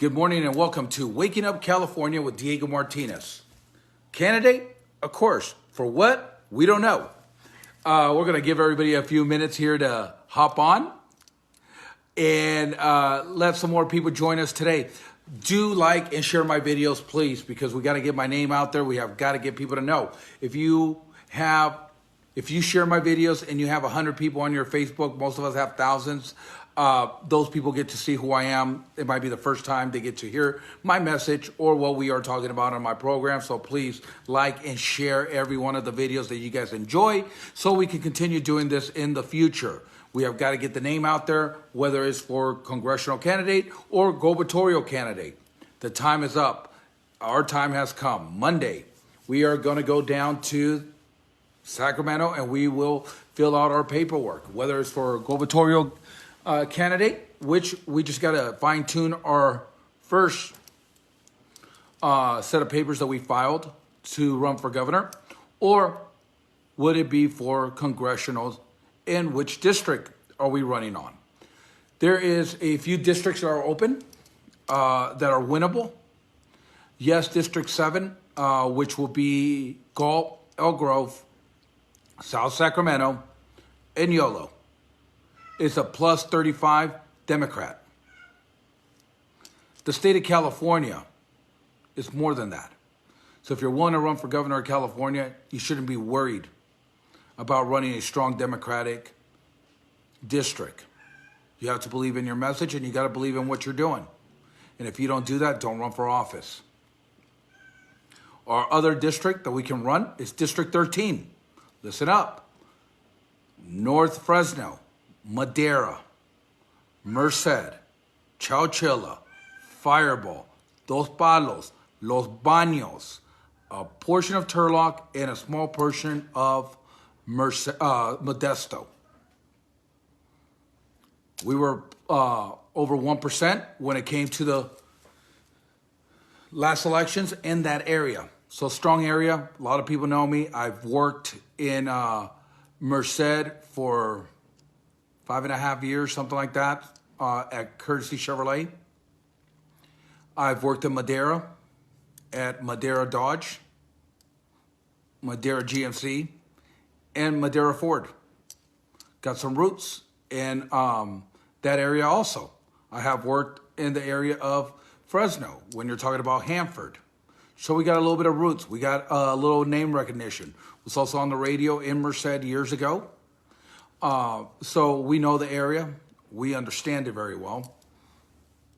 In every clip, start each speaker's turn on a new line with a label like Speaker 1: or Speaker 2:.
Speaker 1: Good morning and welcome to Waking Up California with Diego Martinez. Candidate? Of course. For what? We don't know. We're going to give everybody a few minutes here to hop on and let some more people join us today. Do like and share my videos, please, because we got to get my name out there. We have got to get people to know. If you share my videos and you have 100 people on your Facebook, most of us have thousands. Those people get to see who I am. It might be the first time they get to hear my message or what we are talking about on my program. So please like and share every one of the videos that you guys enjoy so we can continue doing this in the future. We have got to get the name out there, whether it's for congressional candidate or gubernatorial candidate. The time is up. Our time has come. Monday, we are going to go down to Sacramento and we will fill out our paperwork, whether it's for gubernatorial candidate, which we just got to fine tune our first set of papers that we filed to run for governor, or would it be for congressional, and which district are we running on? There is a few districts that are open, that are winnable. Yes, District 7, which will be Galt, Elk Grove, South Sacramento, and Yolo. It's a plus 35 Democrat. The state of California is more than that. So if you're willing to run for governor of California, you shouldn't be worried about running a strong Democratic district. You have to believe in your message and you got to believe in what you're doing. And if you don't do that, don't run for office. Our other district that we can run is District 13. Listen up. North Fresno, Madera, Merced, Chowchilla, Fireball, Dos Palos, Los Baños, a portion of Turlock, and a small portion of Modesto. We were over 1% when it came to the last elections in that area. So strong area. A lot of people know me. I've worked in Merced for 5.5 years, something like that, at Courtesy Chevrolet. I've worked in Madera at Madera Dodge, Madera GMC, and Madera Ford. Got some roots in that area also. I have worked in the area of Fresno when you're talking about Hanford. So we got a little bit of roots. We got a little name recognition. Was also on the radio in Merced years ago. So we know the area. We understand it very well.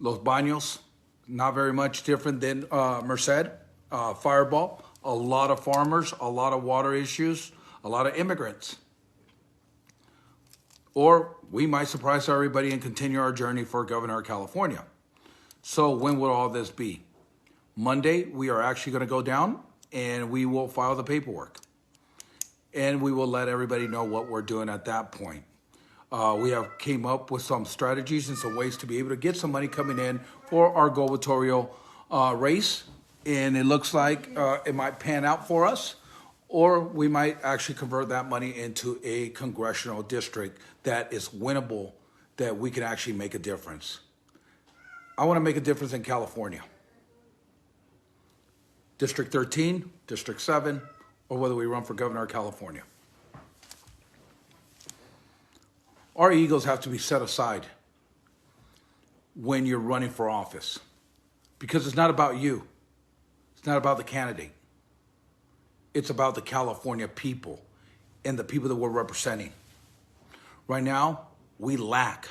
Speaker 1: Los Baños, not very much different than Merced. Fireball, a lot of farmers, a lot of water issues, a lot of immigrants. Or we might surprise everybody and continue our journey for governor of California. So when will all this be? Monday, we are actually going to go down and we will file the paperwork. And we will let everybody know what we're doing at that point. We have came up with some strategies and some ways to be able to get some money coming in for our gubernatorial race. And it looks like it might pan out for us. Or we might actually convert that money into a congressional district that is winnable, that we can actually make a difference. I want to make a difference in California. District 13, District 7, or whether we run for governor of California. Our egos have to be set aside when you're running for office, because it's not about you. It's not about the candidate. It's about the California people and the people that we're representing. Right now, we lack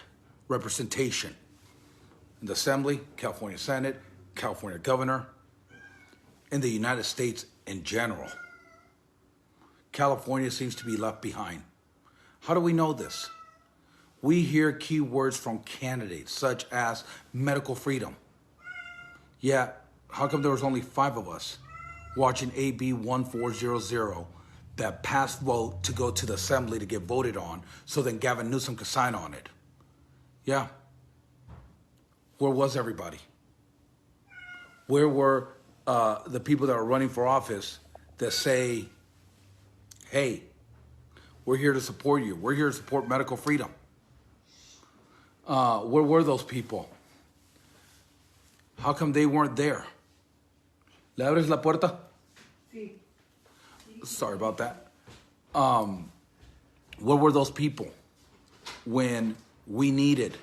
Speaker 1: representation in the Assembly, California Senate, California Governor, in the United States in general. California seems to be left behind. How do we know this? We hear key words from candidates such as medical freedom. Yeah, how come there was only 5 of us watching AB 1400 that passed vote to go to the Assembly to get voted on so then Gavin Newsom could sign on it? Yeah. Where was everybody? Where were the people that are running for office that say, hey, we're here to support you. We're here to support medical freedom. Where were those people? How come they weren't there? ¿Le abres la puerta?
Speaker 2: Sí.
Speaker 1: Sorry about that. Where were those people when we needed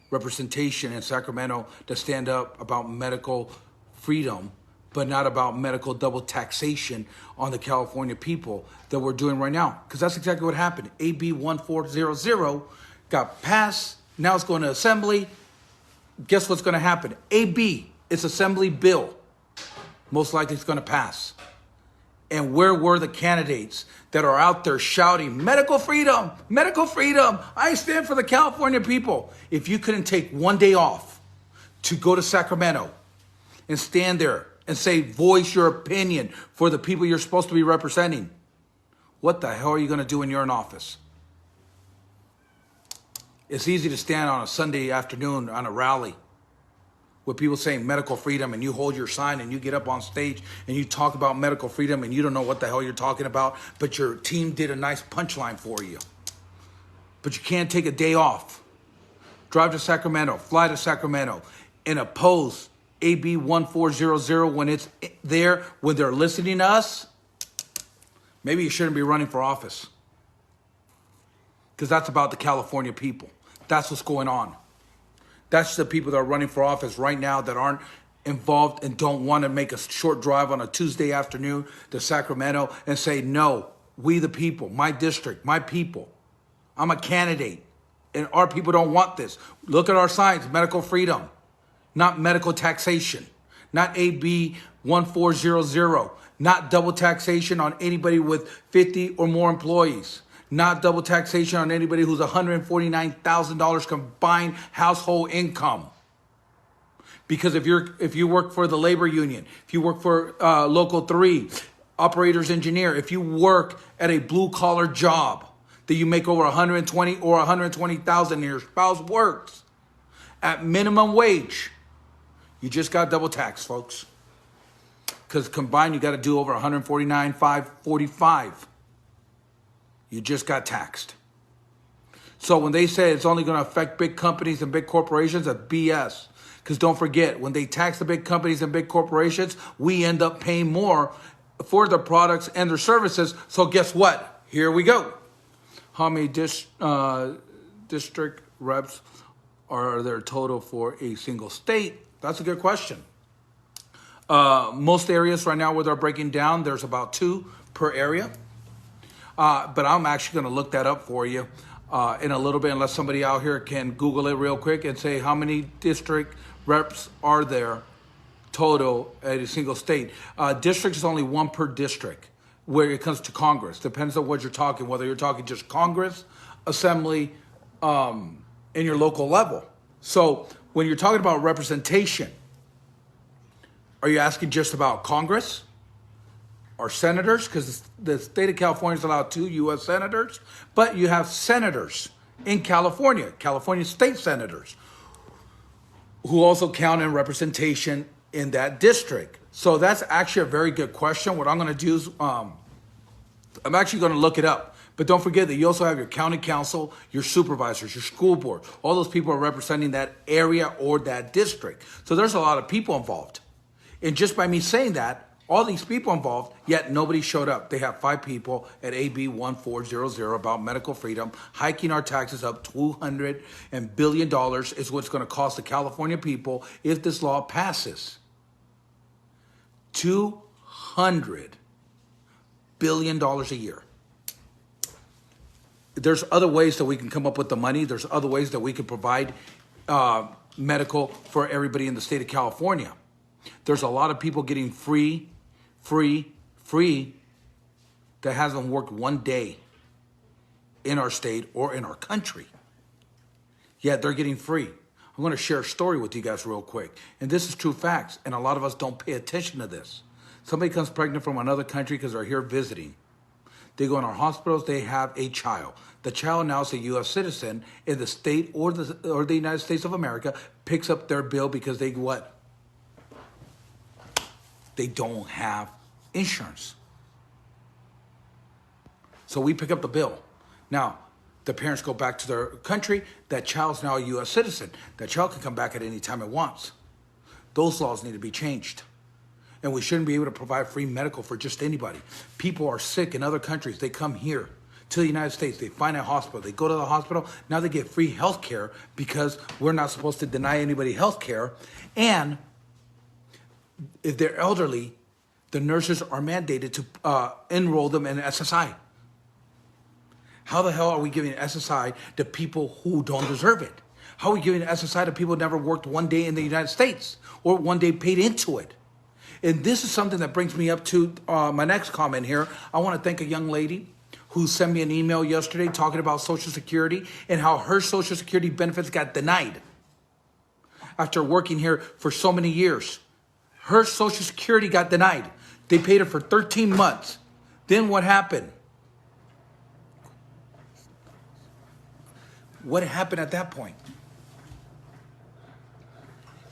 Speaker 1: representation in Sacramento to stand up about medical freedom, but not about medical double taxation on the California people that we're doing right now? Because that's exactly what happened. AB 1400 got passed. Now it's going to assembly. Guess what's going to happen? AB, it's assembly bill. Most likely it's going to pass. And where were the candidates that are out there shouting, medical freedom, I stand for the California people? If you couldn't take one day off to go to Sacramento and stand there and say, voice your opinion for the people you're supposed to be representing, what the hell are you going to do when you're in office? It's easy to stand on a Sunday afternoon on a rally with people saying medical freedom, and you hold your sign and you get up on stage and you talk about medical freedom and you don't know what the hell you're talking about, but your team did a nice punchline for you. But you can't take a day off. Drive to Sacramento, fly to Sacramento, and oppose AB 1400 when it's there, when they're listening to us. Maybe you shouldn't be running for office. Because that's about the California people. That's what's going on. That's the people that are running for office right now that aren't involved and don't want to make a short drive on a Tuesday afternoon to Sacramento and say, no, we the people, my district, my people. I'm a candidate and our people don't want this. Look at our signs, medical freedom, not medical taxation, not AB 1400, not double taxation on anybody with 50 or more employees. Not double taxation on anybody who's $149,000 combined household income. Because if you work for the labor union, if you work for Local 3, operator's engineer, if you work at a blue collar job that you make over 120 or 120,000 and your spouse works at minimum wage, you just got double tax, folks. Because combined you got to do over 149,545. You just got taxed. So when they say it's only going to affect big companies and big corporations, that's BS. Because don't forget, when they tax the big companies and big corporations, we end up paying more for their products and their services. So guess what? Here we go. How many district reps are there total for a single state? That's a good question. Most areas right now where they're breaking down, there's about 2 per area. But I'm actually going to look that up for you in a little bit, unless somebody out here can Google it real quick and say how many district reps are there total at a single state. District is only 1 per district where it comes to Congress. Depends on what you're talking, whether you're talking just Congress, Assembly, in your local level. So when you're talking about representation, are you asking just about Congress? Or senators, because the state of California is allowed 2 U.S. senators, but you have senators in California state senators, who also count in representation in that district. So that's actually a very good question. What I'm going to do is I'm actually going to look it up. But don't forget that you also have your county council, your supervisors, your school board. All those people are representing that area or that district. So there's a lot of people involved. And just by me saying that, all these people involved, yet nobody showed up. They have 5 people at AB 1400 about medical freedom, hiking our taxes up $200 billion is what's going to cost the California people if this law passes. $200 billion a year. There's other ways that we can come up with the money. There's other ways that we can provide medical for everybody in the state of California. There's a lot of people getting free that hasn't worked one day in our state or in our country. Yet they're getting free. I'm going to share a story with you guys real quick. And this is true facts. And a lot of us don't pay attention to this. Somebody comes pregnant from another country because they're here visiting. They go in our hospitals, they have a child. The child now is a U.S. citizen in the state or the United States of America, picks up their bill because they what? They don't have insurance. So we pick up the bill. Now, the parents go back to their country. That child's now a U.S. citizen. That child can come back at any time it wants. Those laws need to be changed. And we shouldn't be able to provide free medical for just anybody. People are sick in other countries. They come here to the United States. They find a hospital. They go to the hospital. Now they get free health care because we're not supposed to deny anybody health care. And if they're elderly, the nurses are mandated to enroll them in SSI. How the hell are we giving SSI to people who don't deserve it? How are we giving SSI to people who never worked one day in the United States or one day paid into it? And this is something that brings me up to my next comment here. I want to thank a young lady who sent me an email yesterday talking about Social Security and how her Social Security benefits got denied after working here for so many years. Her Social Security got denied. They paid her for 13 months. Then what happened? What happened at that point?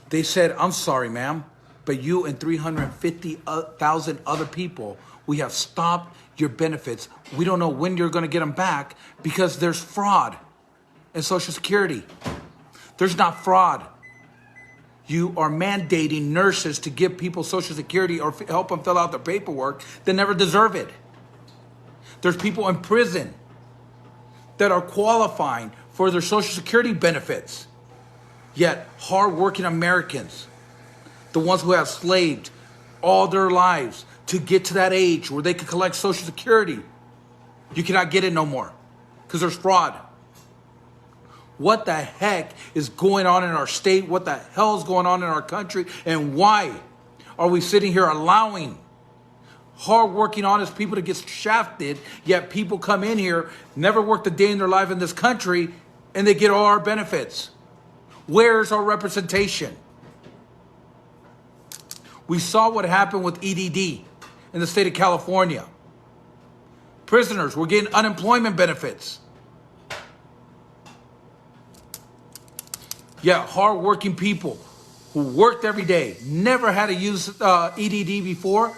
Speaker 1: They said, I'm sorry, ma'am, but you and 350,000 other people, we have stopped your benefits. We don't know when you're going to get them back because there's fraud in Social Security. There's not fraud. You are mandating nurses to give people Social Security or help them fill out their paperwork that never deserve it. There's people in prison that are qualifying for their Social Security benefits. Yet, hardworking Americans, the ones who have slaved all their lives to get to that age where they can collect Social Security, you cannot get it no more because there's fraud. What the heck is going on in our state? What the hell is going on in our country? And why are we sitting here allowing hardworking, honest people to get shafted, yet people come in here, never worked a day in their life in this country, and they get all our benefits? Where's our representation? We saw what happened with EDD in the state of California. Prisoners were getting unemployment benefits. Yet hardworking people who worked every day, never had to use EDD before,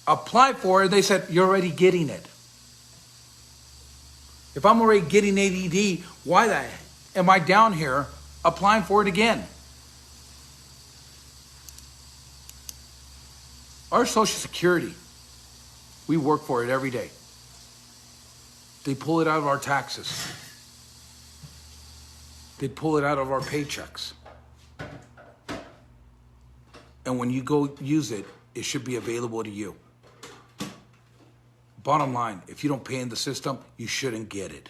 Speaker 1: applied for it, they said, you're already getting it. If I'm already getting ADD, why the am I down here applying for it again? Our Social Security, we work for it every day. They pull it out of our taxes. They pull it out of our paychecks. And when you go use it, it should be available to you. Bottom line, if you don't pay in the system, you shouldn't get it.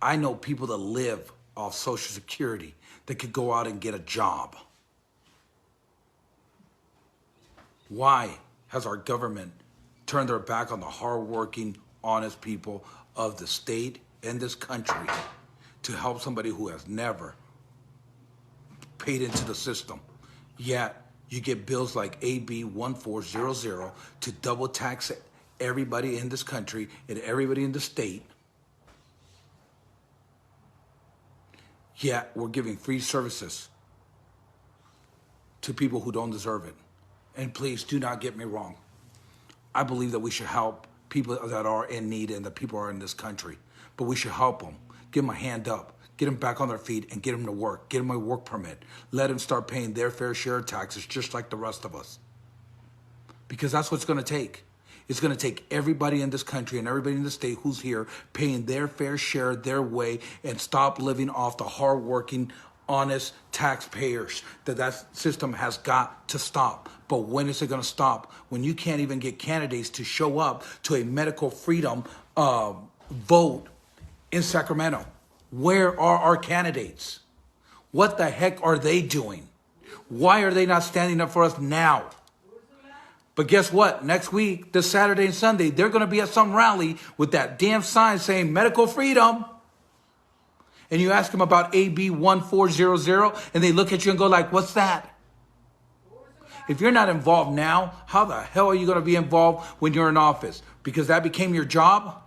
Speaker 1: I know people that live off Social Security that could go out and get a job. Why has our government turned their back on the hardworking, honest people of the state and this country to help somebody who has never paid into the system? Yet you get bills like AB 1400 to double tax everybody in this country and everybody in the state. Yet we're giving free services to people who don't deserve it. And please do not get me wrong. I believe that we should help people that are in need and that people are in this country. But we should help them. Give them a hand up. Get them back on their feet and get them to work. Get them a work permit. Let them start paying their fair share of taxes just like the rest of us. Because that's what it's going to take. It's going to take everybody in this country and everybody in the state who's here paying their fair share their way and stop living off the hardworking, honest taxpayers. That system has got to stop. But when is it going to stop? When you can't even get candidates to show up to a medical freedom vote in Sacramento. Where are our candidates? What the heck are they doing? Why are they not standing up for us now? But guess what? Next week, this Saturday and Sunday, they're going to be at some rally with that damn sign saying medical freedom. And you ask them about AB 1400 and they look at you and go like, what's that? If you're not involved now, how the hell are you going to be involved when you're in office? Because that became your job?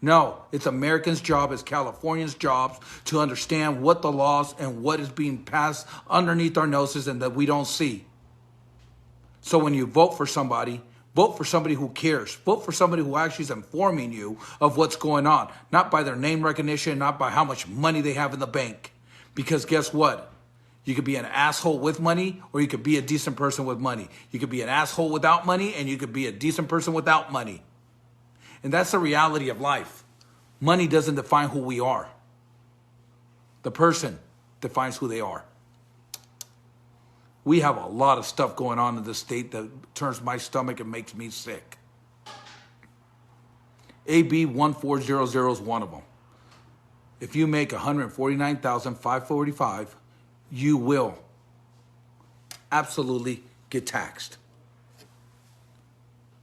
Speaker 1: No, it's Americans' job, it's Californians' jobs to understand what the laws and what is being passed underneath our noses and that we don't see. So when you vote for somebody who cares. Vote for somebody who actually is informing you of what's going on. Not by their name recognition, not by how much money they have in the bank. Because guess what? You could be an asshole with money, or you could be a decent person with money. You could be an asshole without money, and you could be a decent person without money. And that's the reality of life. Money doesn't define who we are. The person defines who they are. We have a lot of stuff going on in this state that turns my stomach and makes me sick. AB 1400 is one of them. If you make $149,545, you will absolutely get taxed.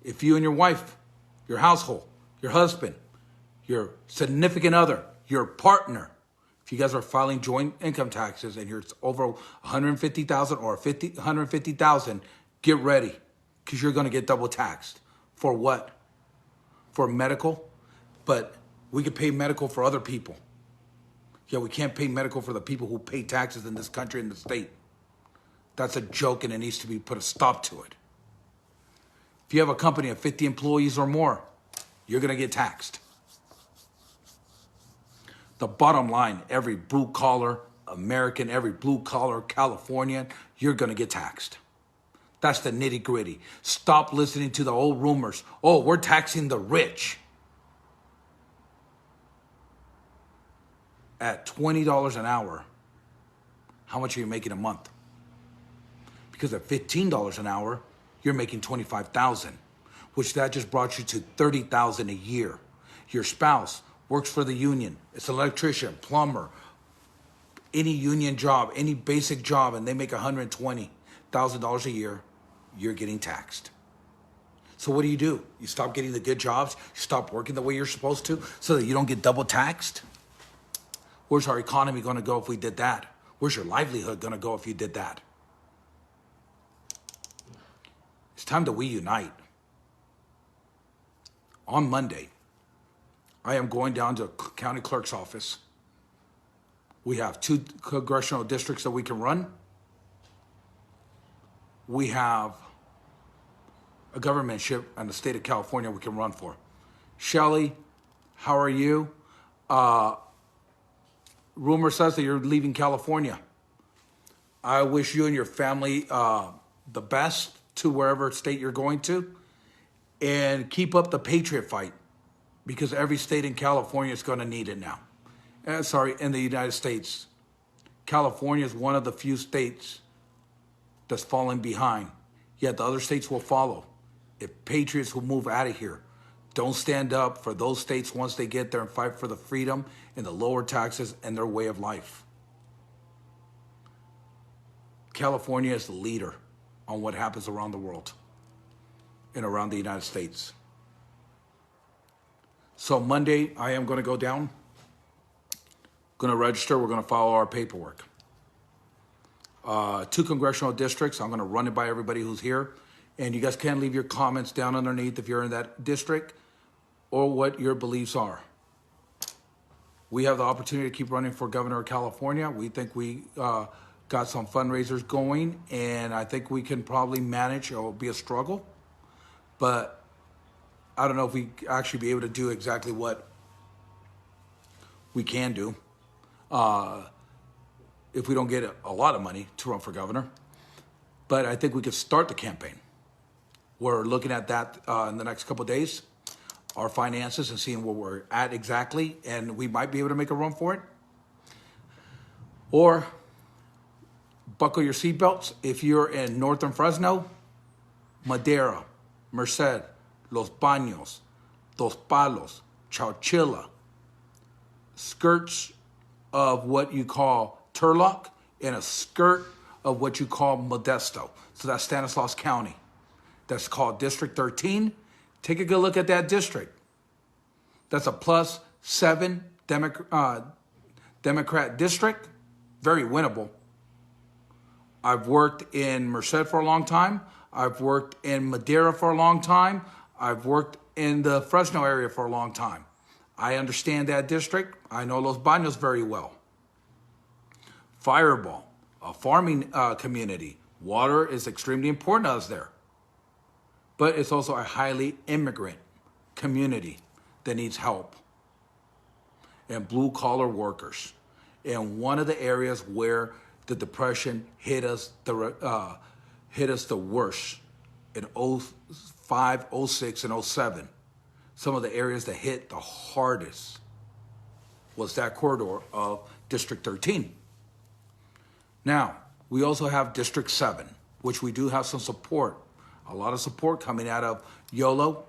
Speaker 1: If you and your wife, your household, your husband, your significant other, your partner, if you guys are filing joint income taxes and you're over 150,000 or 150,000, get ready, because you're going to get double taxed. For what? For medical, but we could pay medical for other people. Yeah, we can't pay medical for the people who pay taxes in this country and the state. That's a joke, and it needs to be put a stop to it. If you have a company of 50 employees or more, you're going to get taxed. The bottom line, every blue-collar American, every blue-collar Californian, you're going to get taxed. That's the nitty-gritty. Stop listening to the old rumors. Oh, we're taxing the rich. At $20 an hour, how much are you making a month? Because at $15 an hour, you're making $25,000, which that just brought you to $30,000 a year. Your spouse works for the union. It's an electrician, plumber, any union job, any basic job, and they make $120,000 a year, you're getting taxed. So what do? You stop getting the good jobs, you stop working the way you're supposed to so that you don't get double taxed? Where's our economy going to go if we did that? Where's your livelihood going to go if you did that? It's time that we unite. On Monday, I am going down to county clerk's office. We have 2 congressional districts that we can run. We have a governmentship in the state of California we can run for. Shelley, how are you? Rumor says that you're leaving California. I wish you and your family the best to wherever state you're going to. And keep up the patriot fight, because every state in California is going to need it now. In the United States. California is one of the few states that's falling behind. Yet the other states will follow. If patriots will move out of here, don't stand up for those states once they get there and fight for the freedom and the lower taxes and their way of life. California is the leader on what happens around the world and around the United States. So Monday, I am going to go down, going to register. We're going to follow our paperwork. 2 congressional districts. I'm going to run it by everybody who's here. And you guys can leave your comments down underneath if you're in that district or what your beliefs are. We have the opportunity to keep running for governor of California. We think we got some fundraisers going, and I think we can probably manage. It will be a struggle, but I don't know if we actually be able to do exactly what we can do if we don't get a lot of money to run for governor. But I think we could start the campaign. We're looking at that in the next couple of days, our finances, and seeing where we're at exactly, and we might be able to make a run for it. Or buckle your seatbelts if you're in northern Fresno, Madera, Merced, Los Baños, Dos Palos, Chowchilla, skirts of what you call Turlock, and a skirt of what you call Modesto. So that's Stanislaus County. That's called District 13. Take a good look at that district. That's a +7 Democrat district. Very winnable. I've worked in Merced for a long time. I've worked in Madera for a long time. I've worked in the Fresno area for a long time. I understand that district. I know Los Baños very well. Fireball, a farming community. Water is extremely important to us there. But it's also a highly immigrant community that needs help. And blue-collar workers. And one of the areas where the Depression hit us the worst in '05, '06, and '07. Some of the areas that hit the hardest was that corridor of District 13. Now, we also have District 7, which we do have some support. A lot of support coming out of Yolo,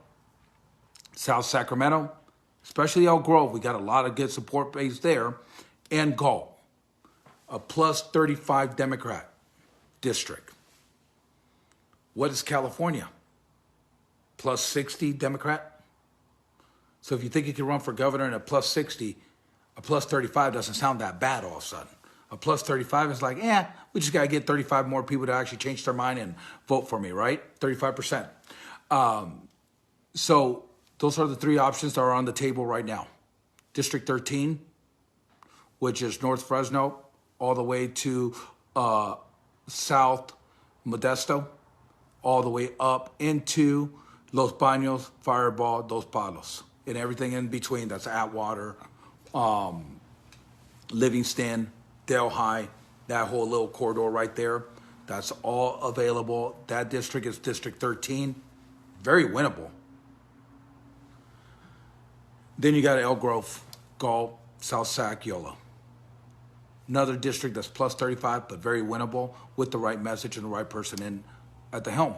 Speaker 1: South Sacramento, especially Elk Grove. We got a lot of good support base there. And Galt, a plus 35 Democrat district. What is California? Plus 60 Democrat? So if you think you can run for governor in a plus 60, a plus 35 doesn't sound that bad all of a sudden. A plus 35 is like, we just got to get 35 more people to actually change their mind and vote for me, right? 35%. So those are the three options that are on the table right now. District 13, which is North Fresno, all the way to South Modesto, all the way up into Los Baños, Fireball, Dos Palos, and everything in between. That's Atwater, Livingston, Delhi, that whole little corridor right there. That's all available. That district is District 13. Very winnable. Then you got Elk Grove, Galt, South Sac, Yolo. Another district that's plus 35, but very winnable with the right message and the right person in at the helm.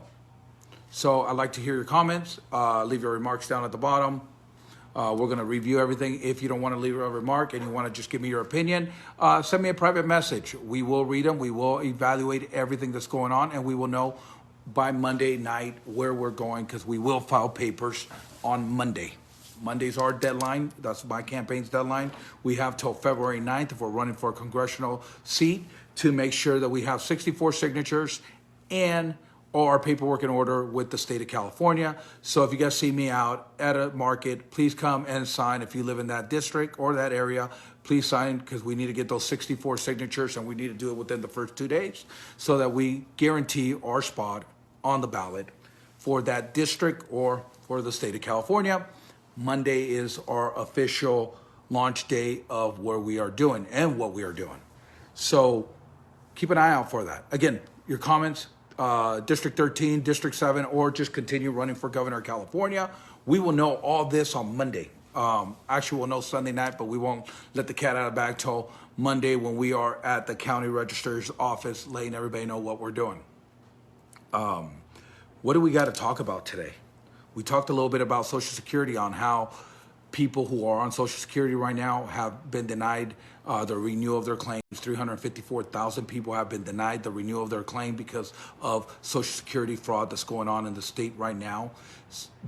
Speaker 1: So I'd like to hear your comments. Leave your remarks down at the bottom. We're going to review everything. If you don't want to leave a remark and you want to just give me your opinion, send me a private message. We will read them. We will evaluate everything that's going on, and we will know by Monday night where we're going, because we will file papers on Monday. Monday's our deadline. That's my campaign's deadline. We have till February 9th if we're running for a congressional seat to make sure that we have 64 signatures and all our paperwork in order with the state of California. So if you guys see me out at a market, please come and sign. If you live in that district or that area, please sign, because we need to get those 64 signatures, and we need to do it within the first 2 days so that we guarantee our spot on the ballot for that district or for the state of California. Monday is our official launch day of where we are doing and what we are doing. So keep an eye out for that. Again, your comments, District 13, District 7, or just continue running for governor of California. We will know all this on Monday. Actually, we'll know Sunday night, but we won't let the cat out of the bag till Monday when we are at the county registrar's office letting everybody know what we're doing. What do we got to talk about today? We talked a little bit about Social Security, on how people who are on Social Security right now have been denied the renewal of their claims. 354,000 people have been denied the renewal of their claim because of Social Security fraud that's going on in the state right now.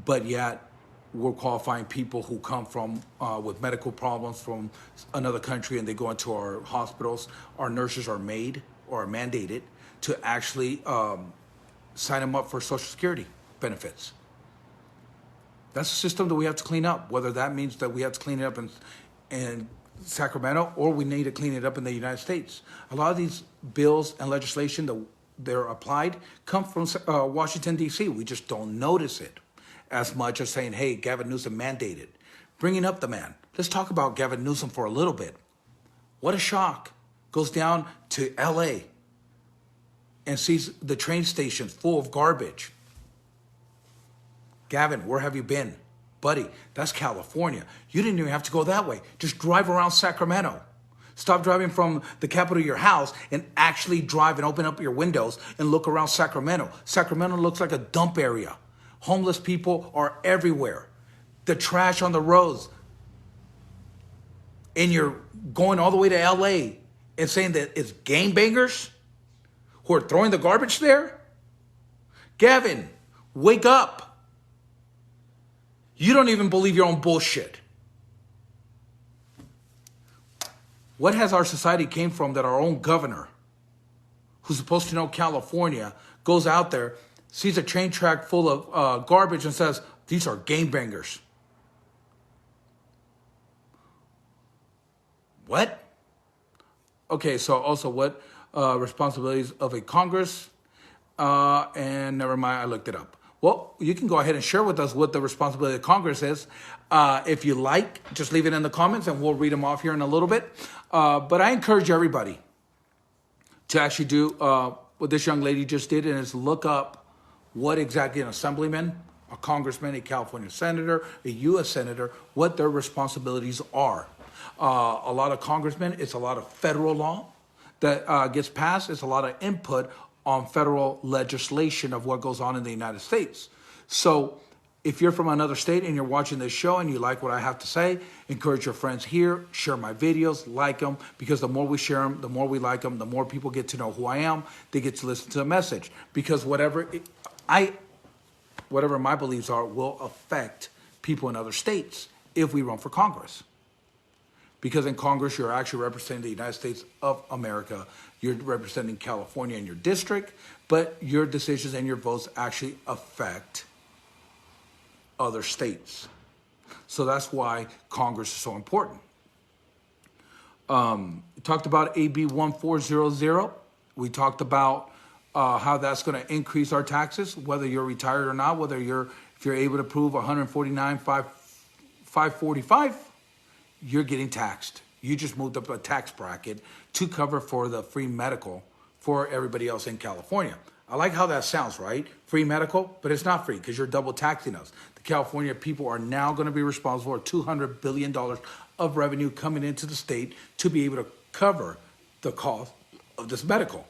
Speaker 1: But yet, we're qualifying people who come from with medical problems from another country, and they go into our hospitals. Our nurses are made or are mandated to actually sign them up for Social Security benefits. That's a system that we have to clean up, whether that means that we have to clean it up in Sacramento or we need to clean it up in the United States. A lot of these bills and legislation that they're applied come from Washington, D.C. We just don't notice it as much as saying, hey, Gavin Newsom mandated. Bringing up the man. Let's talk about Gavin Newsom for a little bit. What a shock. Goes down to L.A. and sees the train station full of garbage. Gavin, where have you been? Buddy, that's California. You didn't even have to go that way. Just drive around Sacramento. Stop driving from the capital of your house and actually drive and open up your windows and look around Sacramento. Sacramento looks like a dump area. Homeless people are everywhere. The trash on the roads. And you're going all the way to LA and saying that it's gangbangers who are throwing the garbage there? Gavin, wake up. You don't even believe your own bullshit. What has our society came from that our own governor, who's supposed to know California, goes out there, sees a train track full of garbage and says, these are gangbangers? What? Okay, so also what responsibilities of a Congress? And never mind, I looked it up. Well, you can go ahead and share with us what the responsibility of Congress is. If you like, just leave it in the comments and we'll read them off here in a little bit. But I encourage everybody to actually do what this young lady just did, and is look up what exactly an assemblyman, a congressman, a California senator, a U.S. senator, what their responsibilities are. A lot of congressmen, it's a lot of federal law that gets passed. It's a lot of input on federal legislation of what goes on in the United States. So if you're from another state and you're watching this show and you like what I have to say, encourage your friends here, share my videos, like them, because the more we share them, the more we like them, the more people get to know who I am, they get to listen to the message. Because whatever my beliefs are will affect people in other states if we run for Congress. Because in Congress, you're actually representing the United States of America. You're representing California in your district, but your decisions and your votes actually affect other states. So that's why Congress is so important. We talked about AB 1400. We talked about how that's going to increase our taxes, whether you're retired or not, if you're able to prove 149,545, you're getting taxed. You just moved up a tax bracket to cover for the free medical for everybody else in California. I like how that sounds, right? Free medical, but it's not free because you're double taxing us. The California people are now going to be responsible for $200 billion of revenue coming into the state to be able to cover the cost of this medical.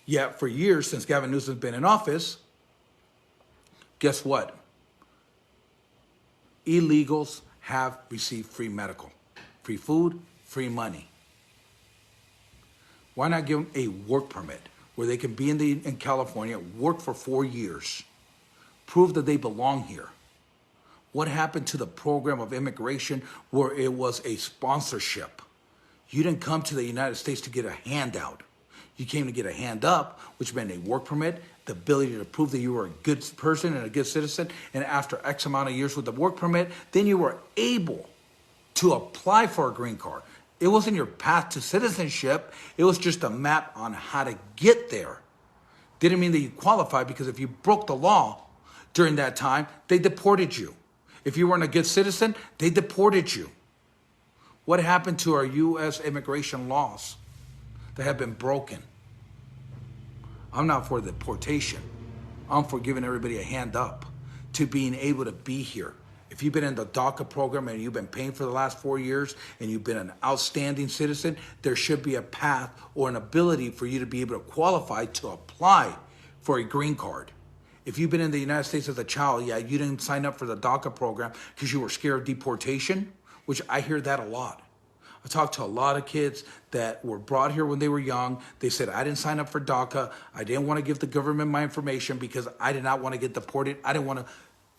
Speaker 1: Yet for years, since Gavin Newsom's been in office, guess what? Illegals have received free medical, free food, free money. Why not give them a work permit where they can be in California, work for 4 years, prove that they belong here? What happened to the program of immigration where it was a sponsorship? You didn't come to the United States to get a handout. You came to get a hand up, which meant a work permit, the ability to prove that you were a good person and a good citizen. And after X amount of years with the work permit, then you were able to apply for a green card. It wasn't your path to citizenship. It was just a map on how to get there. Didn't mean that you qualified, because if you broke the law during that time, they deported you. If you weren't a good citizen, they deported you. What happened to our U.S. immigration laws that have been broken? I'm not for deportation. I'm for giving everybody a hand up to being able to be here. If you've been in the DACA program and you've been paying for the last 4 years and you've been an outstanding citizen, there should be a path or an ability for you to be able to qualify to apply for a green card. If you've been in the United States as a child, yeah, you didn't sign up for the DACA program because you were scared of deportation, which I hear that a lot. I talked to a lot of kids that were brought here when they were young. They said, I didn't sign up for DACA. I didn't want to give the government my information because I did not want to get deported. I didn't want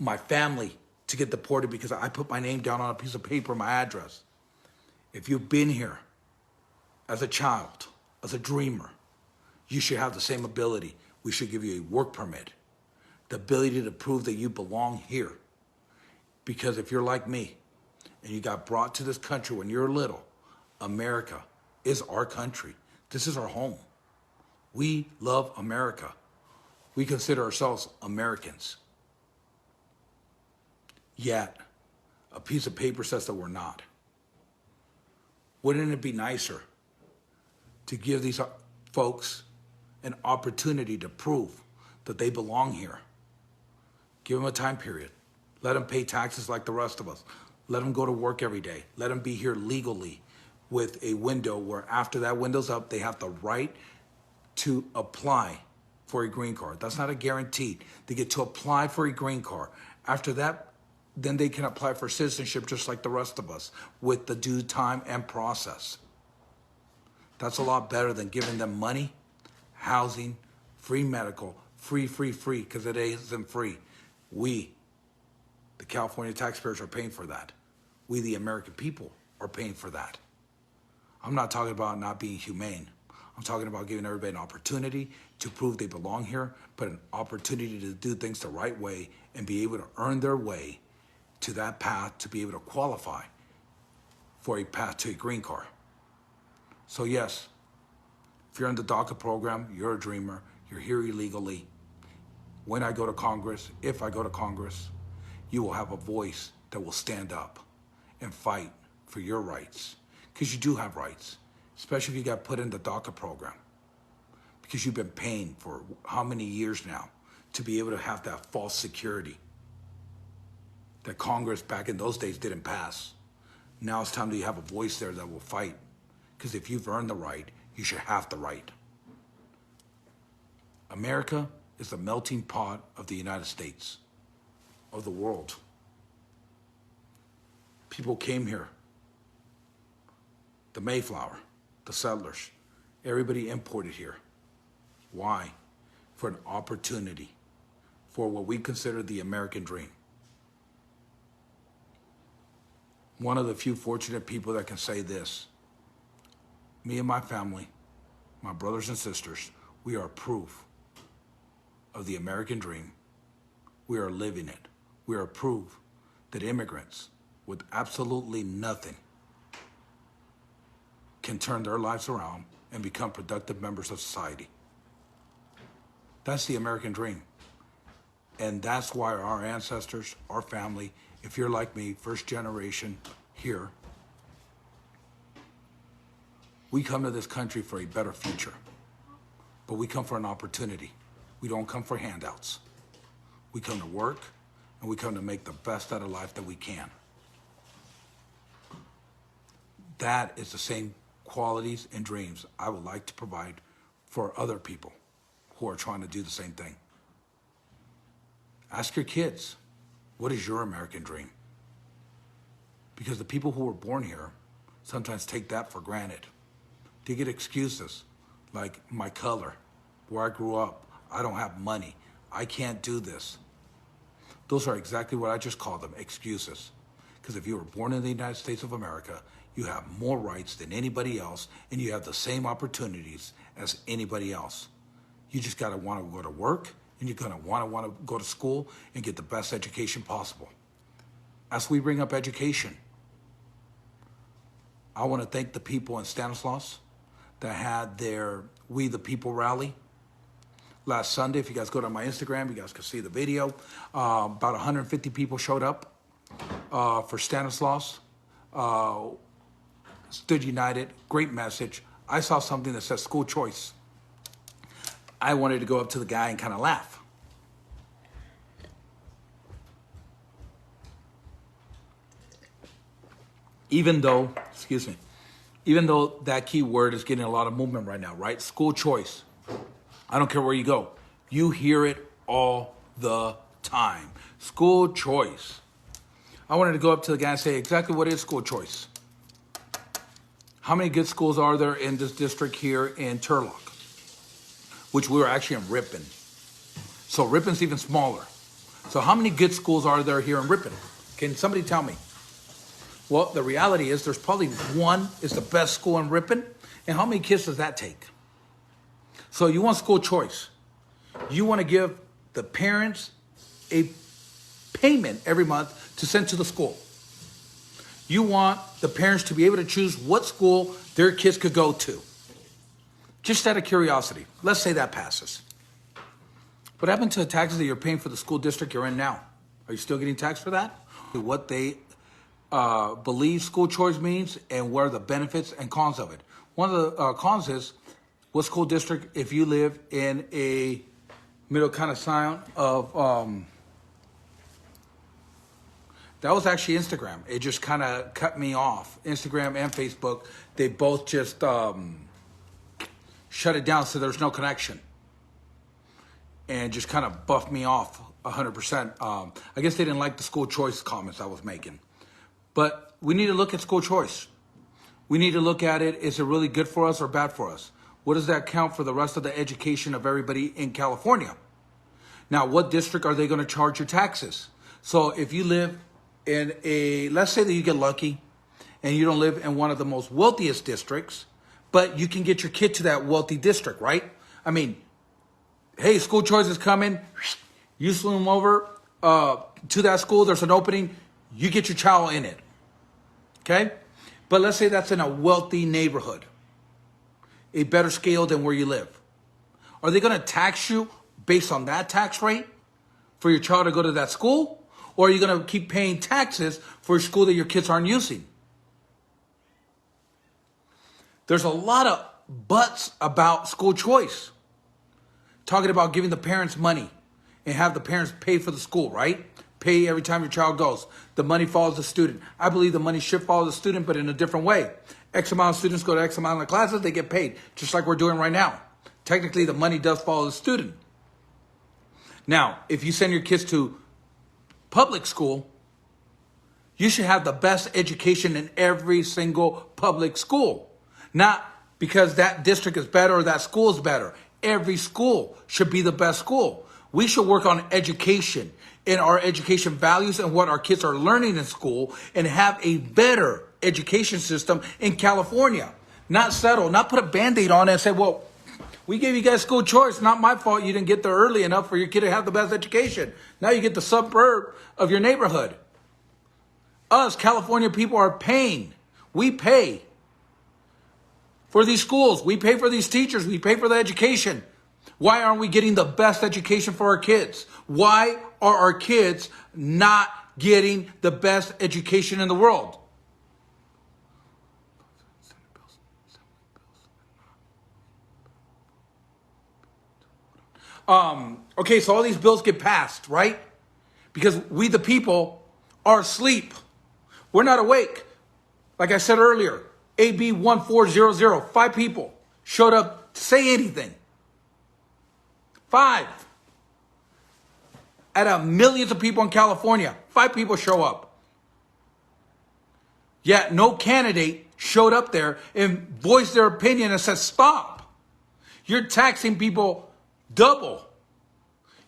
Speaker 1: my family to get deported because I put my name down on a piece of paper, my address. If you've been here as a child, as a dreamer, you should have the same ability. We should give you a work permit, the ability to prove that you belong here. Because if you're like me and you got brought to this country when you're little, America is our country. This is our home. We love America. We consider ourselves Americans. Yet, a piece of paper says that we're not. Wouldn't it be nicer to give these folks an opportunity to prove that they belong here? Give them a time period. Let them pay taxes like the rest of us. Let them go to work every day. Let them be here legally with a window where after that window's up, they have the right to apply for a green card. That's not a guarantee. They get to apply for a green card. After that, then they can apply for citizenship just like the rest of us with the due time and process. That's a lot better than giving them money, housing, free medical, free, because it isn't free. We, the California taxpayers, are paying for that. We, the American people, are paying for that. I'm not talking about not being humane. I'm talking about giving everybody an opportunity to prove they belong here, but an opportunity to do things the right way and be able to earn their way to that path to be able to qualify for a path to a green card. So yes, if you're in the DACA program, you're a dreamer, you're here illegally. When I go to Congress, if I go to Congress, you will have a voice that will stand up and fight for your rights. Because you do have rights, especially if you got put in the DACA program. because you've been paying for how many years now to be able to have that false security that Congress back in those days didn't pass. Now it's time that you have a voice there that will fight, because if you've earned the right, you should have the right. America is the melting pot of the United States, of the world. People came here. The Mayflower, the settlers, everybody imported here. Why? For an opportunity, for what we consider the American dream. One of the few fortunate people that can say this: me and my family, my brothers and sisters, we are proof of the American dream. We are living it. We are proof that immigrants with absolutely nothing can turn their lives around and become productive members of society. That's the American dream. And that's why our ancestors, our family, if you're like me, first generation here, we come to this country for a better future. But we come for an opportunity. We don't come for handouts. We come to work, and we come to make the best out of life that we can. That is the same qualities and dreams I would like to provide for other people who are trying to do the same thing. Ask your kids, what is your American dream? Because the people who were born here sometimes take that for granted. They get excuses like my color, where I grew up, I don't have money, I can't do this. Those are exactly what I just call them, excuses. Because if you were born in the United States of America, you have more rights than anybody else, and you have the same opportunities as anybody else. You just gotta wanna go to work, and you're gonna wanna go to school and get the best education possible. As we bring up education, I wanna thank the people in Stanislaus that had their We the People rally last Sunday. If you guys go to my Instagram, you guys can see the video. About 150 people showed up for Stanislaus. Stood united, great message. I saw something that says school choice. I wanted to go up to the guy and kind of laugh. Even though that key word is getting a lot of movement right now, right? School choice. I don't care where you go. You hear it all the time. School choice. I wanted to go up to the guy and say exactly what is school choice. How many good schools are there in this district here in Turlock? Which we were actually in Ripon. So Ripon's even smaller. So how many good schools are there here in Ripon? Can somebody tell me? Well, the reality is there's probably one is the best school in Ripon. And how many kids does that take? So you want school choice. You want to give the parents a payment every month to send to the school. You want the parents to be able to choose what school their kids could go to. Just out of curiosity, let's say that passes. What happened to the taxes that you're paying for the school district you're in now? Are you still getting taxed for that? What they believe school choice means and what are the benefits and cons of it. One of the cons is, what school district, if you live in a middle kind of sign of, that was actually Instagram. It just kind of cut me off. Instagram and Facebook, they both just shut it down so there's no connection. And just kind of buffed me off 100%. I guess they didn't like the school choice comments I was making. But we need to look at school choice. We need to look at it, is it really good for us or bad for us? What does that count for the rest of the education of everybody in California? Now, what district are they going to charge your taxes? So if you live in let's say that you get lucky and you don't live in one of the most wealthiest districts, but you can get your kid to that wealthy district, right? I mean, hey, school choice is coming. You swim over to that school, there's an opening, you get your child in it, okay? But let's say that's in a wealthy neighborhood, a better scale than where you live. Are they going to tax you based on that tax rate for your child to go to that school? Or are you going to keep paying taxes for a school that your kids aren't using? There's a lot of buts about school choice. talking about giving the parents money and have the parents pay for the school, right? Pay every time your child goes. The money follows the student. I believe the money should follow the student, but in a different way. X amount of students go to X amount of classes, they get paid, just like we're doing right now. Technically, the money does follow the student. Now, if you send your kids to public school, you should have the best education in every single public school. Not because that district is better or that school is better. Every school should be the best school. We should work on education and our education values and what our kids are learning in school and have a better education system in California. Not settle, not put a Band-Aid on it and say, well, we gave you guys school choice. Not my fault you didn't get there early enough for your kid to have the best education. Now you get the suburb of your neighborhood. Us, California people, are paying. We pay for these schools. We pay for these teachers. We pay for the education. Why aren't we getting the best education for our kids? Why are our kids not getting the best education in the world? Okay, so all these bills get passed, right? Because we, the people, are asleep. We're not awake. Like I said earlier, AB 1400, 5 people showed up to say anything. 5. Out of millions of people in California, 5 people show up. Yet no candidate showed up there and voiced their opinion and said, stop. You're taxing people double.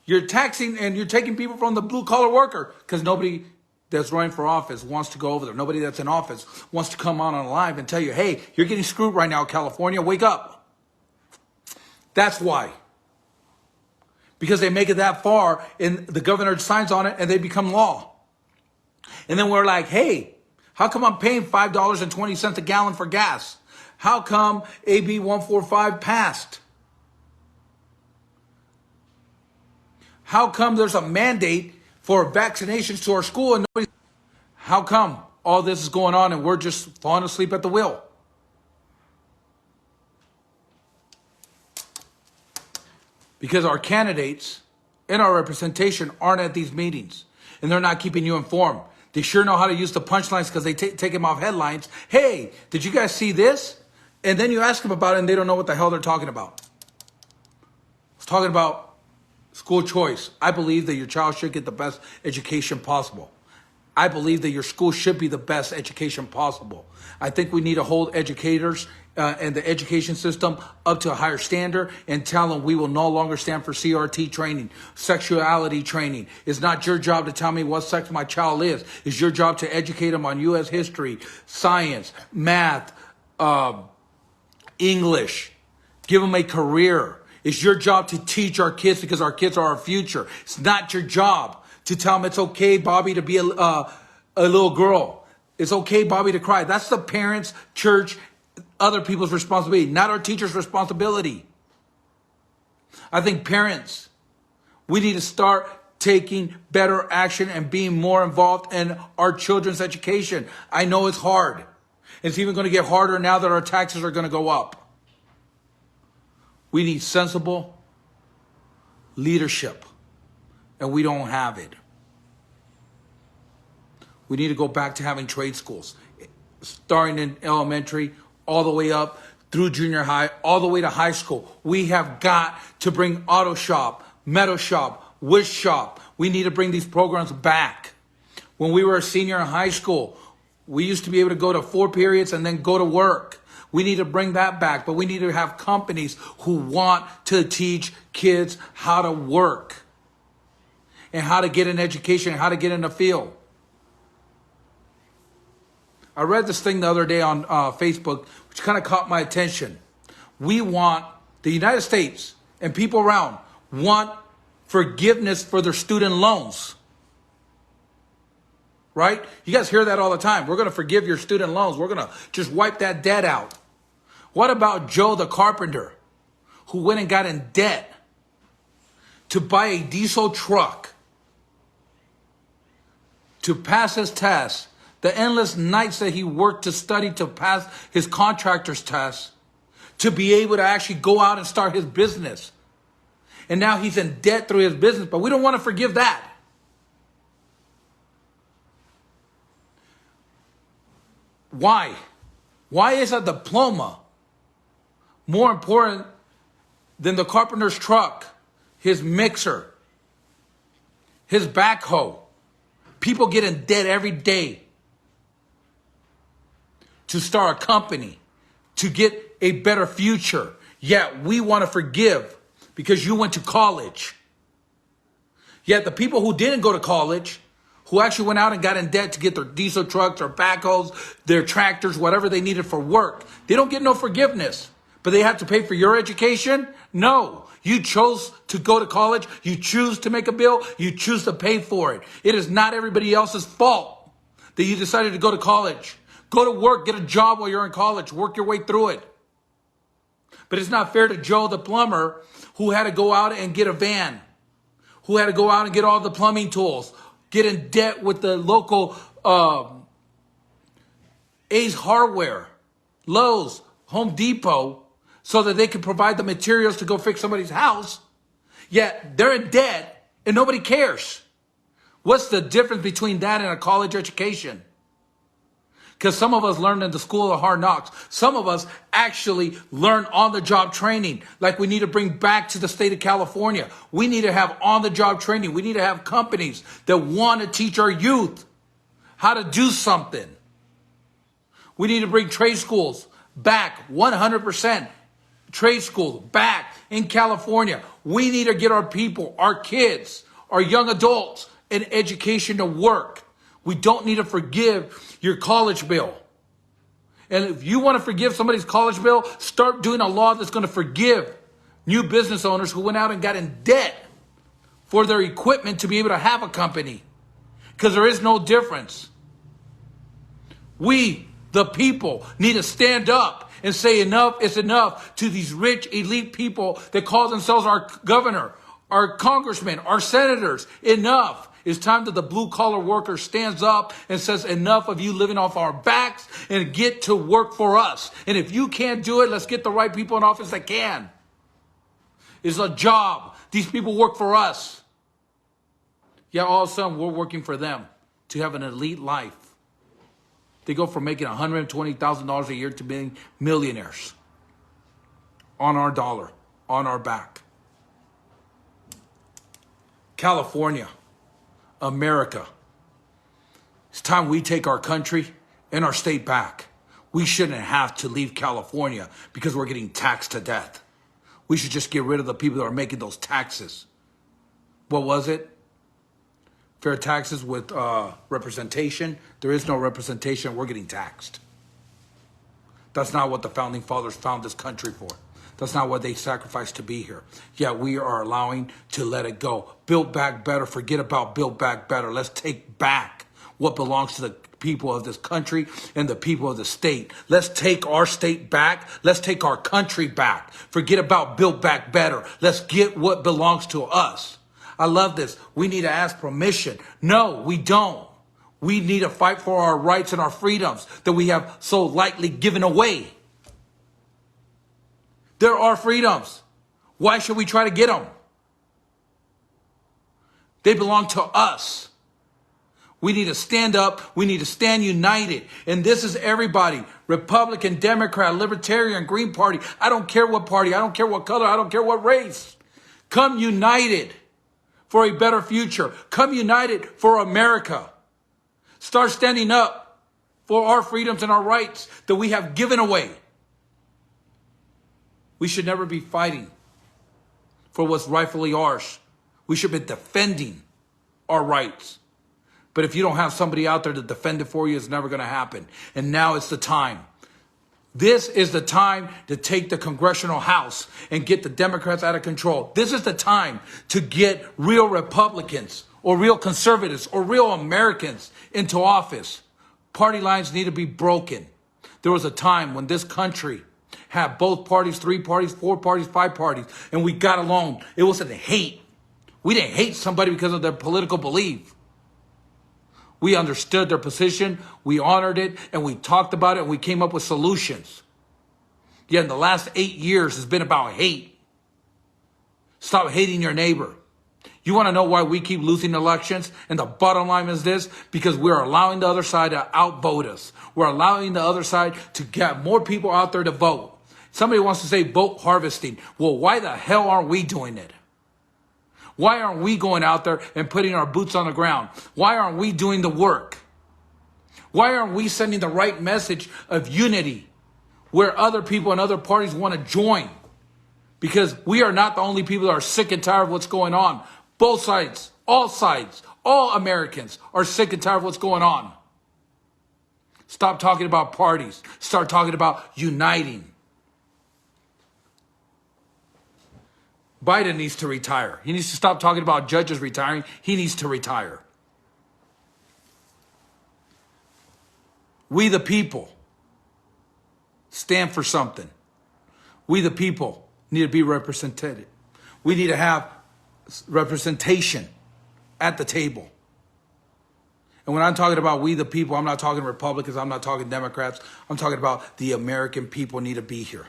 Speaker 1: You're taxing and you're taking people from the blue collar worker because nobody that's running for office wants to go over there. Nobody that's in office wants to come on live and tell you, hey, you're getting screwed right now, California. Wake up. That's why. Because they make it that far and the governor signs on it and they become law. And then we're like, hey, how come I'm paying $5.20 a gallon for gas? How come AB 145 passed? How come there's a mandate for vaccinations to our school and nobody? How come all this is going on and we're just falling asleep at the wheel? Because our candidates and our representation aren't at these meetings and they're not keeping you informed. They sure know how to use the punchlines because they take them off headlines. Hey, did you guys see this? And then you ask them about it and they don't know what the hell they're talking about. It's talking about school choice. I believe that your child should get the best education possible. I believe that your school should be the best education possible. I think we need to hold educators and the education system up to a higher standard and tell them we will no longer stand for CRT training, sexuality training. It's not your job to tell me what sex my child is. It's your job to educate them on U.S. history, science, math, English. Give them a career. It's your job to teach our kids because our kids are our future. It's not your job to tell them it's okay, Bobby, to be a little girl. It's okay, Bobby, to cry. That's the parents, church, other people's responsibility, not our teachers' responsibility. I think parents, we need to start taking better action and being more involved in our children's education. I know it's hard. It's even going to get harder now that our taxes are going to go up. We need sensible leadership, and we don't have it. We need to go back to having trade schools, starting in elementary, all the way up through junior high, all the way to high school. We have got to bring auto shop, metal shop, wood shop. We need to bring these programs back. When we were a senior in high school, we used to be able to go to 4 periods and then go to work. We need to bring that back, but we need to have companies who want to teach kids how to work and how to get an education and how to get in the field. I read this thing the other day on Facebook, which kind of caught my attention. We want, the United States and people around want forgiveness for their student loans. Right? You guys hear that all the time. We're going to forgive your student loans. We're going to just wipe that debt out. What about Joe the carpenter who went and got in debt to buy a diesel truck to pass his test? The endless nights that he worked to study to pass his contractor's test, to be able to actually go out and start his business. And now he's in debt through his business, but we don't want to forgive that. Why? Why is a diploma more important than the carpenter's truck, his mixer, his backhoe? People get in debt every day to start a company, to get a better future. Yet we want to forgive because you went to college. Yet the people who didn't go to college, who actually went out and got in debt to get their diesel trucks, their backhoes, their tractors, whatever they needed for work, they don't get no forgiveness. But they have to pay for your education? No. You chose to go to college. You choose to make a bill. You choose to pay for it. It is not everybody else's fault that you decided to go to college. Go to work, get a job while you're in college, work your way through it. But it's not fair to Joe the plumber who had to go out and get a van, who had to go out and get all the plumbing tools, get in debt with the local Ace Hardware, Lowe's, Home Depot, so that they could provide the materials to go fix somebody's house. Yet they're in debt and nobody cares. What's the difference between that and a college education? Because some of us learned in the school of hard knocks. Some of us actually learn on-the-job training, like we need to bring back to the state of California. We need to have on-the-job training. We need to have companies that want to teach our youth how to do something. We need to bring trade schools back 100%. Trade schools back in California. We need to get our people, our kids, our young adults an education to work. We don't need to forgive your college bill. And if you want to forgive somebody's college bill, start doing a law that's going to forgive new business owners who went out and got in debt for their equipment to be able to have a company. Because there is no difference. We, the people, need to stand up and say enough is enough to these rich elite people that call themselves our governor, our congressmen, our senators. Enough. It's time that the blue-collar worker stands up and says, enough of you living off our backs and get to work for us. And if you can't do it, let's get the right people in office that can. It's a job. These people work for us. Yeah, all of a sudden, we're working for them to have an elite life. They go from making $120,000 a year to being millionaires on our dollar, on our back. California. America. It's time we take our country and our state back. We shouldn't have to leave California because we're getting taxed to death. We should just get rid of the people that are making those taxes. What was it? Fair taxes with representation. There is no representation. We're getting taxed. That's not what the founding fathers found this country for. That's not what they sacrificed to be here. Yet we are allowing to let it go. Build back better. Forget about build back better. Let's take back what belongs to the people of this country and the people of the state. Let's take our state back. Let's take our country back. Forget about build back better. Let's get what belongs to us. I love this. We need to ask permission. No, we don't. We need to fight for our rights and our freedoms that we have so lightly given away. There are freedoms. Why should we try to get them? They belong to us. We need to stand up. We need to stand united. And this is everybody. Republican, Democrat, Libertarian, Green Party. I don't care what party. I don't care what color. I don't care what race. Come united for a better future. Come united for America. Start standing up for our freedoms and our rights that we have given away. We should never be fighting for what's rightfully ours. We should be defending our rights. But if you don't have somebody out there to defend it for you, it's never going to happen. And now it's the time. This is the time to take the congressional house and get the Democrats out of control. This is the time to get real Republicans or real conservatives or real Americans into office. Party lines need to be broken. There was a time when this country had both parties, 3 parties, 4 parties, 5 parties, and we got along. It wasn't hate. We didn't hate somebody because of their political belief. We understood their position, we honored it, and we talked about it, and we came up with solutions. Yet in the last 8 years, it's been about hate. Stop hating your neighbor. You want to know why we keep losing elections? And the bottom line is this, because we're allowing the other side to outvote us. We're allowing the other side to get more people out there to vote. Somebody wants to say vote harvesting. Well, why the hell aren't we doing it? Why aren't we going out there and putting our boots on the ground? Why aren't we doing the work? Why aren't we sending the right message of unity where other people and other parties want to join? Because we are not the only people that are sick and tired of what's going on. Both sides, all Americans are sick and tired of what's going on. Stop talking about parties. Start talking about uniting. Biden needs to retire. He needs to stop talking about judges retiring. He needs to retire. We the people stand for something. We the people need to be represented. We need to have representation at the table. And when I'm talking about we the people, I'm not talking Republicans, I'm not talking Democrats. I'm talking about the American people need to be here.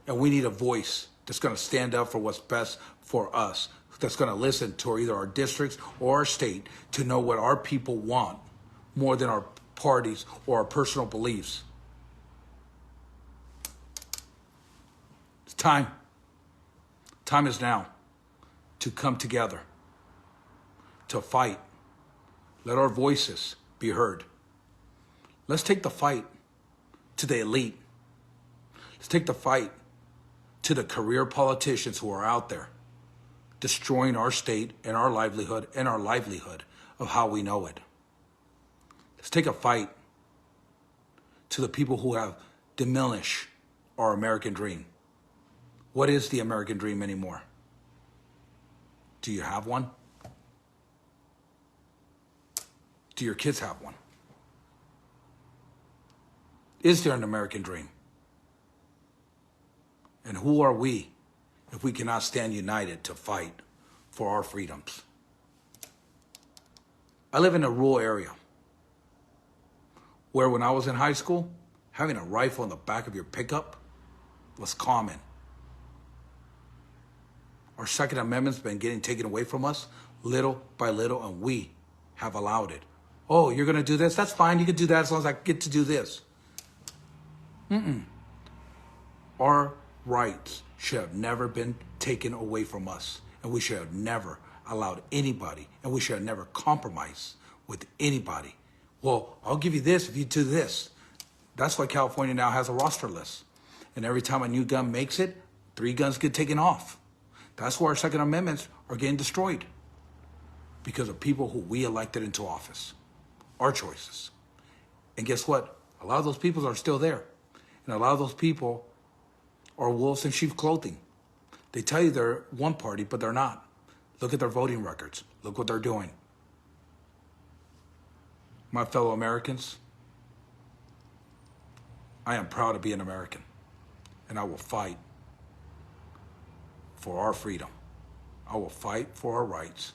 Speaker 1: And we need a voice that's going to stand up for what's best for us, that's going to listen to either our districts or our state to know what our people want more than our parties or our personal beliefs. It's time. Time is now to come together, to fight. Let our voices be heard. Let's take the fight to the elite. Let's take the fight to the career politicians who are out there destroying our state and our livelihood of how we know it. Let's take a fight to the people who have diminished our American dream. What is the American dream anymore? Do you have one? Do your kids have one? Is there an American dream? And who are we if we cannot stand united to fight for our freedoms? I live in a rural area where when I was in high school, having a rifle in the back of your pickup was common. Our Second Amendment's been getting taken away from us little by little, and we have allowed it. Oh, you're going to do this? That's fine. You can do that as long as I get to do this. Our rights should have never been taken away from us, and we should have never allowed anybody, and we should have never compromised with anybody. Well, I'll give you this if you do this. That's why California now has a roster list. And every time a new gun makes it, 3 guns get taken off. That's why our Second Amendments are getting destroyed. Because of people who we elected into office. Our choices. And guess what? A lot of those people are still there. And a lot of those people are wolves in sheep clothing. They tell you they're one party, but they're not. Look at their voting records. Look what they're doing. My fellow Americans, I am proud to be an American. And I will fight for our freedom. I will fight for our rights.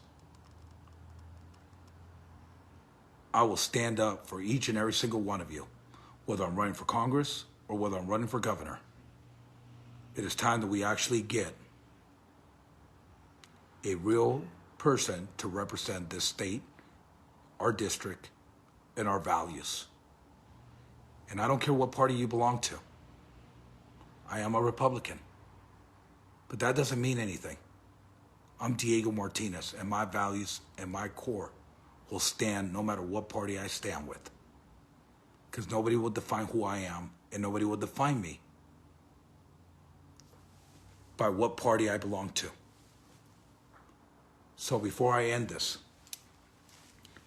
Speaker 1: I will stand up for each and every single one of you, whether I'm running for Congress or whether I'm running for governor. It is time that we actually get a real person to represent this state, our district, and our values. And I don't care what party you belong to. I am a Republican. But that doesn't mean anything. I'm Diego Martinez, and my values and my core will stand no matter what party I stand with. Because nobody will define who I am, and nobody will define me by what party I belong to. So before I end this,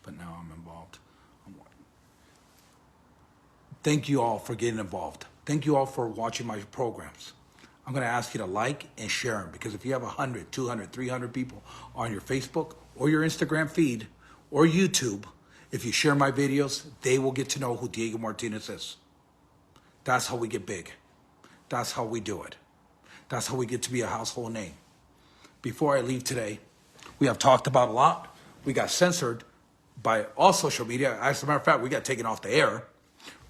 Speaker 1: but now I'm involved. Thank you all for getting involved. Thank you all for watching my programs. I'm going to ask you to like and share them, because if you have 100, 200, 300 people on your Facebook or your Instagram feed or YouTube, if you share my videos, they will get to know who Diego Martinez is. That's how we get big. That's how we do it. That's how we get to be a household name. Before I leave today, we have talked about a lot. We got censored by all social media. As a matter of fact, we got taken off the air,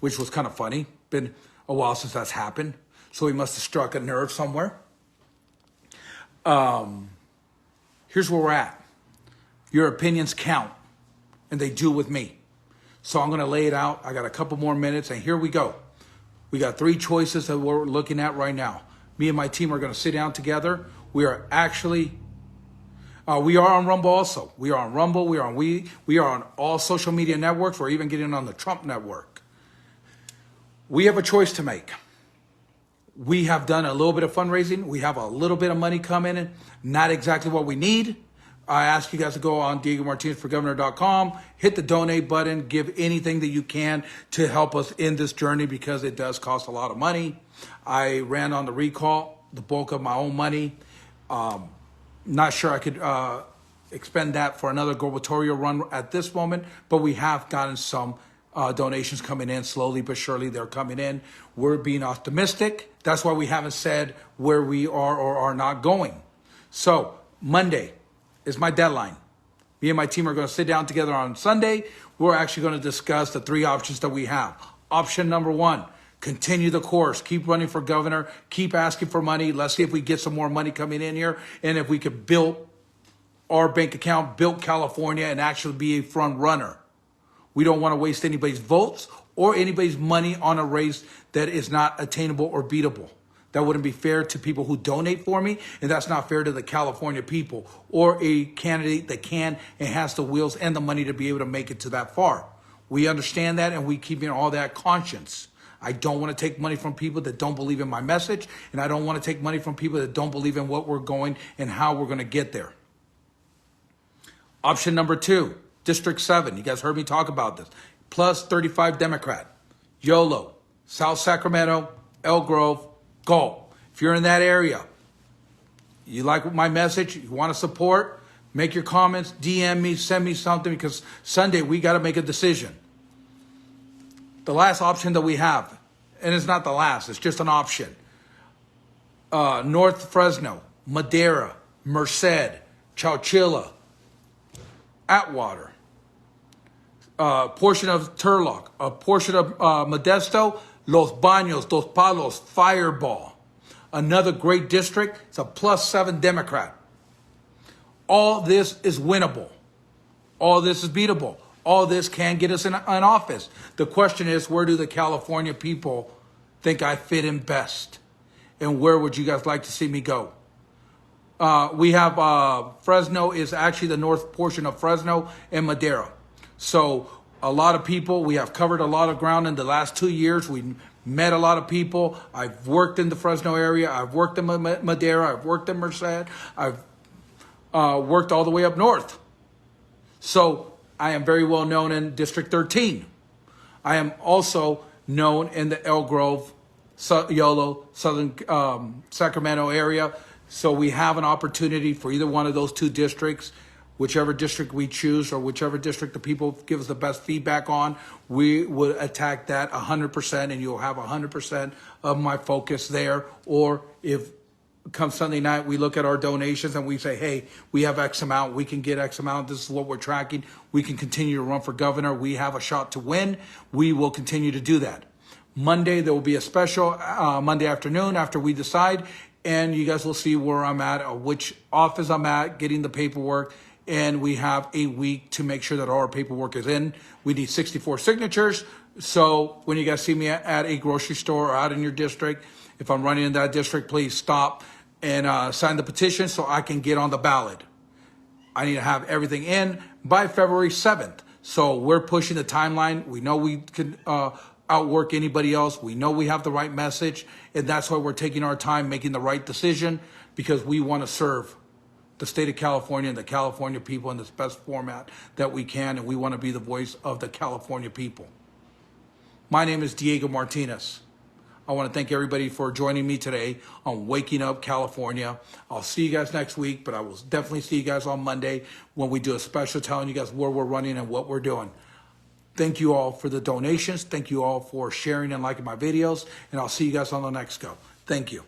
Speaker 1: which was kind of funny. Been a while since that's happened. So we must have struck a nerve somewhere. Here's where we're at. Your opinions count, and they do with me. So I'm going to lay it out. I got a couple more minutes, and here we go. We got 3 choices that we're looking at right now. Me and my team are going to sit down together. We are actually, we are on Rumble also. We are on Rumble. We are on all social media networks. We're even getting on the Trump network. We have a choice to make. We have done a little bit of fundraising. We have a little bit of money coming in. Not exactly what we need. I ask you guys to go on DiegoMartinezForGovernor.com, hit the donate button, give anything that you can to help us in this journey because it does cost a lot of money. I ran on the recall, the bulk of my own money. Not sure I could expend that for another gubernatorial run at this moment, but we have gotten some donations coming in slowly but surely. They're coming in. We're being optimistic. That's why we haven't said where we are or are not going. So Monday is my deadline. Me and my team are going to sit down together on Sunday. We're actually going to discuss the 3 options that we have. Option number 1, continue the course. Keep running for governor. Keep asking for money. Let's see if we get some more money coming in here. And if we could build our bank account, build California, and actually be a front runner. We don't want to waste anybody's votes or anybody's money on a race that is not attainable or beatable. That wouldn't be fair to people who donate for me, and that's not fair to the California people or a candidate that can and has the wheels and the money to be able to make it to that far. We understand that, and we keep in all that conscience. I don't want to take money from people that don't believe in my message, and I don't want to take money from people that don't believe in what we're going and how we're going to get there. Option number 2, District 7. You guys heard me talk about this. Plus 35 Democrat. YOLO, South Sacramento, Elk Grove, go. If you're in that area, you like my message, you want to support, make your comments, DM me, send me something, because Sunday we got to make a decision. The last option that we have, and it's not the last, it's just an option. North Fresno, Madera, Merced, Chowchilla, Atwater, portion of Turlock, a portion of Modesto, Los Baños, Dos Palos, Fireball. Another great district. It's a +7 Democrat. All this is winnable. All this is beatable. All this can get us in office. The question is, where do the California people think I fit in best? And where would you guys like to see me go? We have Fresno is actually the north portion of Fresno and Madera. So a lot of people, we have covered a lot of ground in the last 2 years. We met a lot of people. I've worked in the Fresno area. I've worked in Madera. I've worked in Merced. I've worked all the way up north. So I am very well known in District 13. I am also known in the Elk Grove, YOLO, Southern Sacramento area. So we have an opportunity for either one of those 2 districts. Whichever district we choose or whichever district the people give us the best feedback on, we would attack that 100%, and you'll have 100% of my focus there. Or if come Sunday night, we look at our donations and we say, hey, we have X amount, we can get X amount, this is what we're tracking, we can continue to run for governor, we have a shot to win, we will continue to do that. Monday, there will be a special Monday afternoon after we decide, and you guys will see where I'm at, or which office I'm at, getting the paperwork. And we have a week to make sure that all our paperwork is in. We need 64 signatures. So when you guys see me at a grocery store or out in your district, if I'm running in that district, please stop and sign the petition so I can get on the ballot. I need to have everything in by February 7th. So we're pushing the timeline. We know we can outwork anybody else. We know we have the right message. And that's why we're taking our time making the right decision, because we want to serve the state of California and the California people in the best format that we can, and we want to be the voice of the California people. My name is Diego Martinez. I want to thank everybody for joining me today on Waking Up California. I'll see you guys next week, but I will definitely see you guys on Monday when we do a special telling you guys where we're running and what we're doing. Thank you all for the donations. Thank you all for sharing and liking my videos, and I'll see you guys on the next go. Thank you.